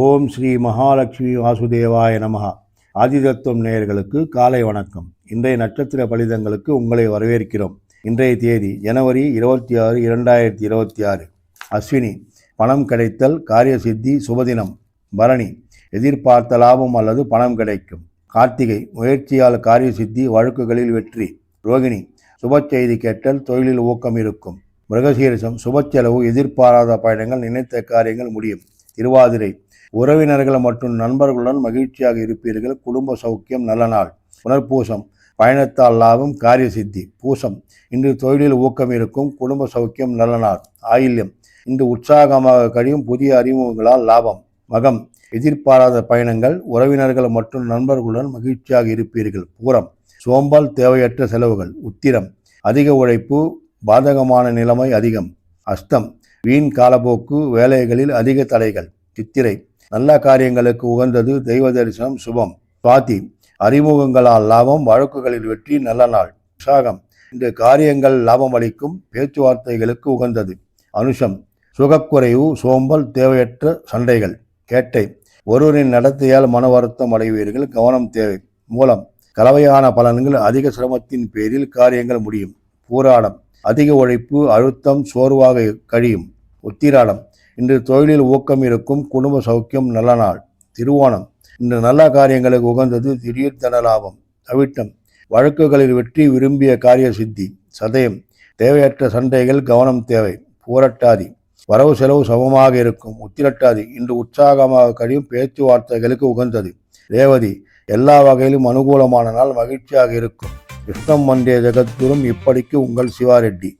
ஓம் ஸ்ரீ மகாலட்சுமி வாசுதேவாய நமஹா. ஆதிதத்துவம் நேயர்களுக்கு காலை வணக்கம். இன்றைய நட்சத்திர பலிதங்களுக்கு உங்களை வரவேற்கிறோம். இன்றைய தேதி ஜனவரி 26, 2026. அஸ்வினி, பணம் கிடைத்தல், காரிய சித்தி, சுபதினம். பரணி, எதிர்பார்த்த லாபம் அல்லது பணம் கிடைக்கும். கார்த்திகை, முயற்சியால் காரிய சித்தி, வழக்குகளில் வெற்றி. ரோகிணி, சுப செய்தி கேட்டல், தொழிலில் ஊக்கம் இருக்கும். மிருகசீரிசம், சுப செலவு, எதிர்பாராத பயணங்கள், நினைத்த காரியங்கள் முடியும். திருவாதிரை, உறவினர்கள் மற்றும் நண்பர்களுடன் மகிழ்ச்சியாக இருப்பீர்கள். குடும்ப சௌக்கியம், நல்ல நாள். புனர்பூசம், பயணத்தால் லாபம், காரிய சித்தி. பூசம், இன்று தொழிலில் ஊக்கம் இருக்கும். குடும்ப சௌக்கியம், நல்ல நாள். ஆயில்யம், இன்று உற்சாகமாக கழியும். புதிய அறிமுகங்களால் லாபம். மகம், எதிர்பாராத பயணங்கள், உறவினர்கள் மற்றும் நண்பர்களுடன் மகிழ்ச்சியாக இருப்பீர்கள். பூரம், சோம்பல், தேவையற்ற செலவுகள். உத்திரம், அதிக உழைப்பு, பாதகமான நிலைமை அதிகம். அஸ்தம், வீண் காலப்போக்கு, வேலைகளில் அதிக தடைகள். சித்திரை, நல்ல காரியங்களுக்கு உகந்தது, தெய்வ தரிசனம், சுபம். சுவாதி, அறிமுகங்களால் லாபம், வழக்குகளில் வெற்றி, நல்ல நாள். விசாகம், இந்த காரியங்கள் லாபம் அளிக்கும், பேச்சுவார்த்தைகளுக்கு உகந்தது. அனுஷம், சுகக்குறைவு, சோம்பல், தேவையற்ற சண்டைகள். கேட்டை, ஒருவரின் நடத்தையால் மன வருத்தம் அடைவீர்கள், கவனம் தேவை. மூலம், கலவையான பலன்கள், அதிக சிரமத்தின் பேரில் காரியங்கள் முடியும். பூராடம், அதிக உழைப்பு, அழுத்தம், சோர்வாக கழியும். உத்திராடம், இன்று தொழிலில் ஊக்கம் இருக்கும். குடும்ப சௌக்கியம், நல்ல நாள். திருவோணம், இன்று நல்ல காரியங்களுக்கு உகந்தது, திடீர் தன லாபம். அவிட்டம், வழக்குகளில் வெற்றி, விரும்பிய காரிய சித்தி. சதயம், தேவையற்ற சண்டைகள், கவனம் தேவை. பூரட்டாதி, வரவு செலவு சமமாக இருக்கும். உத்திரட்டாதி, இன்று உற்சாகமாக கழியும், பேச்சுவார்த்தைகளுக்கு உகந்தது. ரேவதி, எல்லா வகையிலும் அனுகூலமான நாள், மகிழ்ச்சியாக இருக்கும். கிருஷ்ணம் வந்தே ஜெகத்குரும். இப்படிக்கு உங்கள் சிவாரெட்டி.